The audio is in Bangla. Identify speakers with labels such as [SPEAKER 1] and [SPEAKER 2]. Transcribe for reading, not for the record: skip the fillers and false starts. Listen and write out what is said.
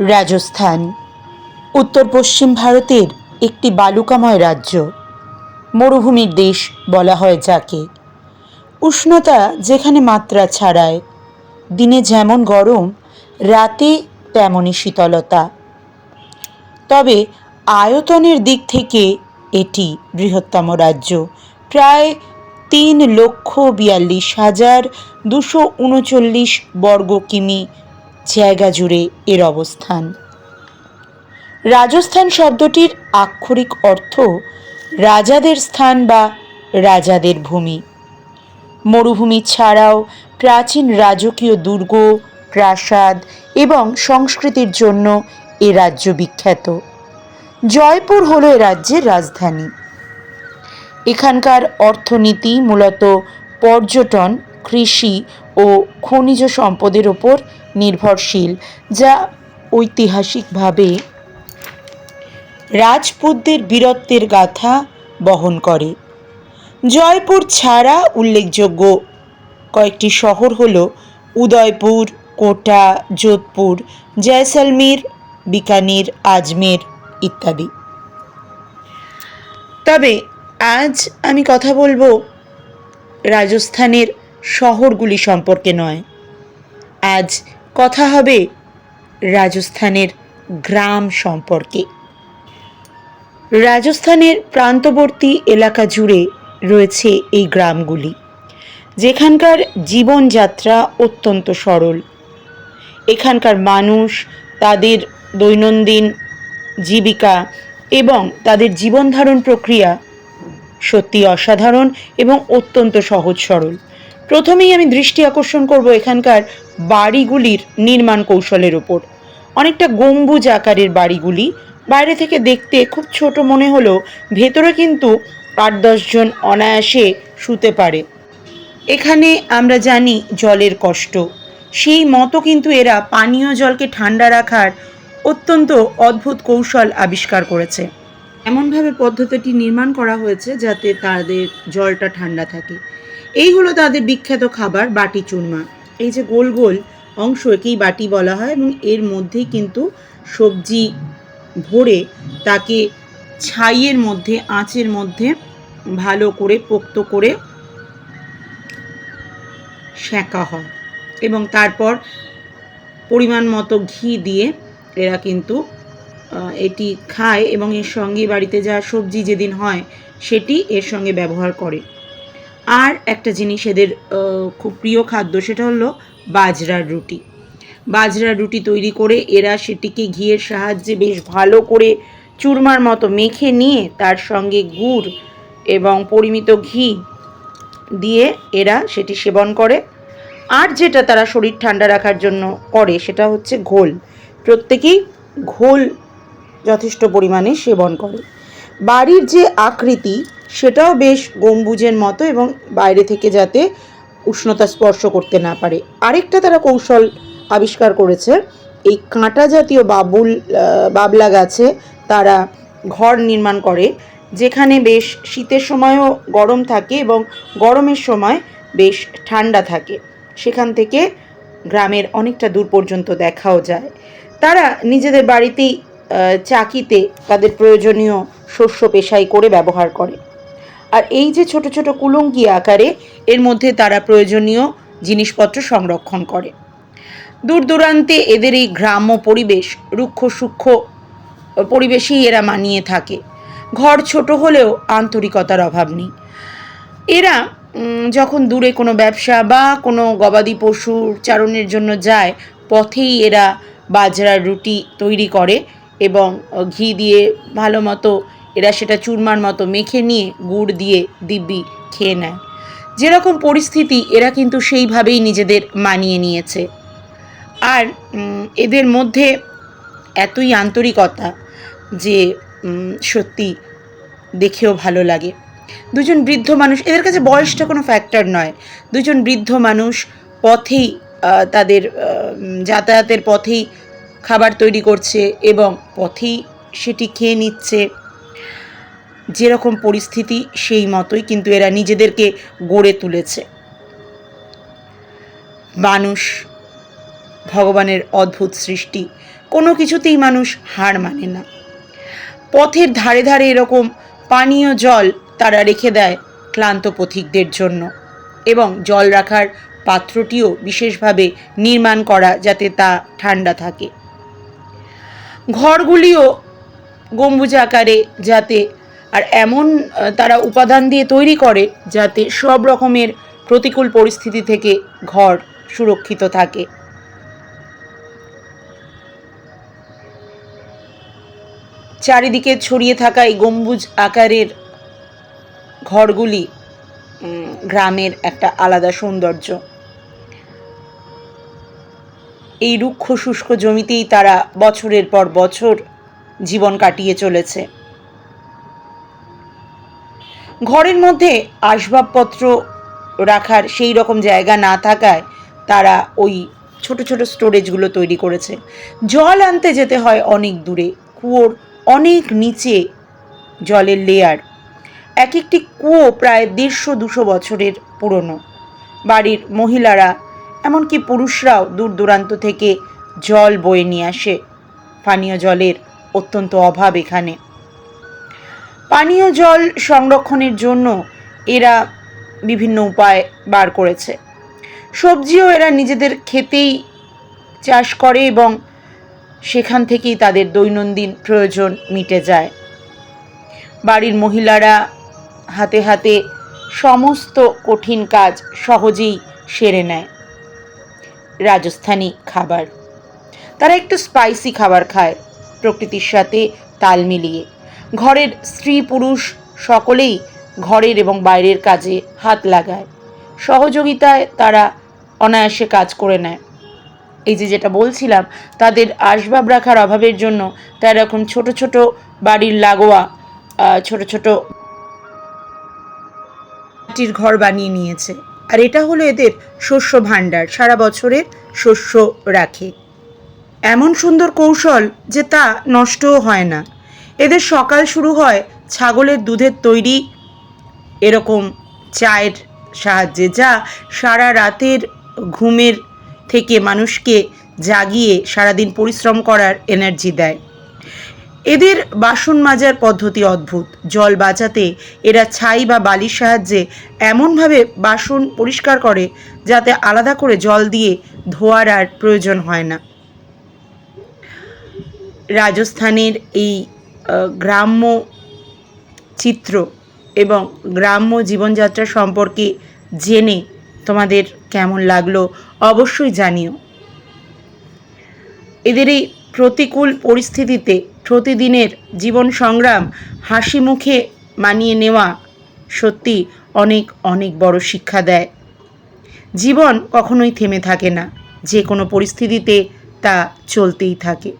[SPEAKER 1] রাজস্থান উত্তর পশ্চিম ভারতের একটি বালুকাময় রাজ্য। মরুভূমির দেশ বলা হয় যাকে। উষ্ণতা যেখানে মাত্রা ছাড়ায়, দিনে যেমন গরম, রাতে তেমনই শীতলতা। তবে আয়তনের দিক থেকে এটি বৃহত্তম রাজ্য। প্রায় 3,42,239 বর্গ কিমি জায়গা জুড়ে এর অবস্থান। রাজস্থান শব্দটির আক্ষরিক অর্থ রাজাদের স্থান বা রাজাদের ভূমি। মরুভূমি ছাড়াও প্রাচীন রাজকীয় দুর্গ, প্রাসাদ এবং সংস্কৃতির জন্য এ রাজ্য বিখ্যাত। জয়পুর হল এ রাজ্যের রাজধানী। এখানকার অর্থনীতি মূলত পর্যটন, কৃষি ও খনিজ সম্পদের ওপর নির্ভরশীল, যা ঐতিহাসিকভাবে রাজপুতদের বীরত্বের গাথা বহন করে। জয়পুর ছাড়া উল্লেখযোগ্য কয়েকটি শহর হল উদয়পুর, কোটা, যোধপুর, জয়সলমীর, বিকানির, আজমের ইত্যাদি। তবে আজ আমি কথা বলবো রাজস্থানের শহরগুলি সম্পর্কে নয়, আজ কথা হবে রাজস্থানের গ্রাম সম্পর্কে। রাজস্থানের প্রান্তবর্তী এলাকা জুড়ে রয়েছে এই গ্রামগুলি, যেখানকার জীবনযাত্রা অত্যন্ত সরল। এখানকার মানুষ তাদের দৈনন্দিন জীবিকা এবং তাদের জীবনধারণ প্রক্রিয়া সত্যি অসাধারণ এবং অত্যন্ত সহজ সরল। প্রথমেই আমি দৃষ্টি আকর্ষণ করব এখানকার বাড়িগুলির নির্মাণ কৌশলের ওপর। অনেকটা গম্বুজ আকারের বাড়িগুলি। বাইরে থেকে দেখতে খুব ছোট মনে হলেও ভেতরে কিন্তু 8-10 জন অনায়াসে শুতে পারে। এখানে আমরা জানি জলের কষ্ট, সেই মতো কিন্তু এরা পানীয় জলকে ঠান্ডা রাখার অত্যন্ত অদ্ভুত কৌশল আবিষ্কার করেছে। এমনভাবে পদ্ধতিটি নির্মাণ করা হয়েছে যাতে তাদের জলটা ঠান্ডা থাকে। এই হলো তাদের বিখ্যাত খাবার বাটি চুরমা। এই যে গোল গোল অংশ, একেই বাটি বলা হয় এবং এর মধ্যেই কিন্তু সবজি ভরে তাকে ছাইয়ের মধ্যে, আঁচের মধ্যে ভালো করে পোক্ত করে সেঁকা হয় এবং তারপর পরিমাণ মতো ঘি দিয়ে এরা কিন্তু এটি খায় এবং এর সঙ্গে বাড়িতে যা সবজি যেদিন হয় সেটি এর সঙ্গে ব্যবহার করে। আর একটা জিনিস এদের খুব প্রিয় খাদ্য, সেটা হলো বাজরার রুটি। বাজরার রুটি তৈরি করে এরা সেটিকে ঘিয়ের সাহায্যে বেশ ভালো করে চুরমার মতো মেখে নিয়ে তার সঙ্গে গুড় এবং পরিমিত ঘি দিয়ে এরা সেটি সেবন করে। আর যেটা তারা শরীর ঠান্ডা রাখার জন্য করে সেটা হচ্ছে ঘোল। প্রত্যেকেই ঘোল যথেষ্ট পরিমাণে সেবন করে। বাড়ির যে আকৃতি সেটাও বেশ গম্বুজের মতো এবং বাইরে থেকে যাতে উষ্ণতা স্পর্শ করতে না পারে। আরেকটা তারা কৌশল আবিষ্কার করেছে, এই কাঁটা জাতীয় বাবলা গাছে তারা ঘর নির্মাণ করে, যেখানে বেশ শীতের সময়ও গরম থাকে এবং গরমের সময় বেশ ঠান্ডা থাকে। সেখান থেকে গ্রামের অনেকটা দূর পর্যন্ত দেখাও যায়। তারা নিজেদের বাড়িতেই চাকিতে তাদের প্রয়োজনীয় শস্য পেশাই করে ব্যবহার করে। আর এই যে ছোট ছোট কুলঙ্কি আকারে, এর মধ্যে তারা প্রয়োজনীয় জিনিসপত্র সংরক্ষণ করে। দূর দূরান্তে এদের এই গ্রাম্য পরিবেশ, রুক্ষ সূক্ষ্ম পরিবেশেই এরা মানিয়ে থাকে। ঘর ছোট হলেও আন্তরিকতার অভাব নেই। এরা যখন দূরে কোনো ব্যবসা বা কোনো গবাদি পশুর চারণের জন্য যায়, পথেই এরা বাজরার রুটি তৈরি করে এবং ঘি দিয়ে ভালো মতো এরা সেটা চুরমার মতো মেখে নিয়ে গুড় দিয়ে দিব্যি খেয়ে নেয়। যেরকম পরিস্থিতি এরা কিন্তু সেইভাবেই নিজেদের মানিয়ে নিয়েছে। আর এদের মধ্যে এতই আন্তরিকতা যে সত্যি দেখেও ভালো লাগে। দুজন বৃদ্ধ মানুষ, এদের কাছে বয়সটা কোনো ফ্যাক্টর নয়, দুজন বৃদ্ধ মানুষ পথেই তাদের যাতায়াতের পথেই খাবার তৈরি করছে এবং পথেই সেটি খেয়ে নিচ্ছে। যেরকম পরিস্থিতি সেই মতোই কিন্তু এরা নিজেদেরকে গড়ে তুলেছে। মানুষ ভগবানের অদ্ভুত সৃষ্টি। কোনো কিছুতেই মানুষ হার মানে না। পথের ধারে ধারে এরকম পানীয় জল তারা রেখে দেয় ক্লান্ত পথিকদের জন্য, এবং জল রাখার পাত্রটিও বিশেষভাবে নির্মাণ করা যাতে তা ঠান্ডা থাকে। ঘরগুলিও গম্বুজ আকারে, যাতে আর এমন তারা উপাদান দিয়ে তৈরি করে যাতে সব রকমের প্রতিকূল পরিস্থিতি থেকে ঘর সুরক্ষিত থাকে। চারিদিকে ছড়িয়ে থাকা এই গম্বুজ আকারের ঘরগুলি গ্রামের একটা আলাদা সৌন্দর্য। এই রুক্ষ শুষ্ক জমিতেই তারা বছরের পর বছর জীবন কাটিয়ে চলেছে। ঘরের মধ্যে আসবাবপত্র রাখার সেই রকম জায়গা না থাকায় তারা ওই ছোট ছোট স্টোরেজগুলো তৈরি করেছে। জল আনতে যেতে হয় অনেক দূরে, কুয়োর অনেক নিচে জলের লেয়ার। এক একটি কুয়ো প্রায় 150-200 বছরের পুরনো। বাড়ির মহিলারা এমনকি পুরুষরাও দূর দূরান্ত থেকে জল বয়ে নিয়ে আসে। পানীয় জলের অত্যন্ত অভাব এখানে। পানীয় জল সংরক্ষণের জন্য এরা বিভিন্ন উপায় বার করেছে। সবজিও এরা নিজেদের ক্ষেতেই চাষ করে এবং সেখান থেকেই তাদের দৈনন্দিন প্রয়োজন মিটে যায়। বাড়ির মহিলারা হাতে হাতে সমস্ত কঠিন কাজ সহজেই সেরে নেয়। রাজস্থানী খাবার, তারা একটু স্পাইসি খাবার খায় প্রকৃতির সাথে তাল মিলিয়ে। ঘরের স্ত্রী পুরুষ সকলেই ঘরের এবং বাইরের কাজে হাত লাগায়। সহযোগিতায় তারা অনায়াসে কাজ করে নেয়। এই যেটা বলছিলাম, তাদের আসবাব রাখার অভাবের জন্য তারা এরকম ছোট ছোট বাড়ির লাগোয়া ছোট ছোট মাটির ঘর বানিয়ে নিয়েছে। আর এটা হলো এদের শস্য ভাণ্ডার, সারা বছরের শস্য রাখে। এমন সুন্দর কৌশল যে তা নষ্টও হয় না। এদের সকাল শুরু হয় ছাগলের দুধের তৈরি এরকম চায়ের সাহায্যে, যা সারা রাতের ঘুমের থেকে মানুষকে জাগিয়ে সারাদিন পরিশ্রম করার এনার্জি দেয়। এদের বাসন মাজার পদ্ধতি অদ্ভুত। জল বাঁচাতে এরা ছাই বা বালির সাহায্যে এমনভাবে বাসন পরিষ্কার করে যাতে আলাদা করে জল দিয়ে ধোয়ার আর প্রয়োজন হয় না। রাজস্থানের এই গ্রাম্য চিত্র এবং গ্রাম্য জীবনযাত্রা সম্পর্কে জেনে তোমাদের কেমন লাগলো অবশ্যই জানিও। এদের এই প্রতিকূল পরিস্থিতিতে প্রতিদিনের জীবন সংগ্রাম হাসি মুখে মানিয়ে নেওয়া সত্যি অনেক অনেক বড় শিক্ষা দেয়। জীবন কখনোই থেমে থাকে না, যে কোনো পরিস্থিতিতে তা চলতেই থাকে।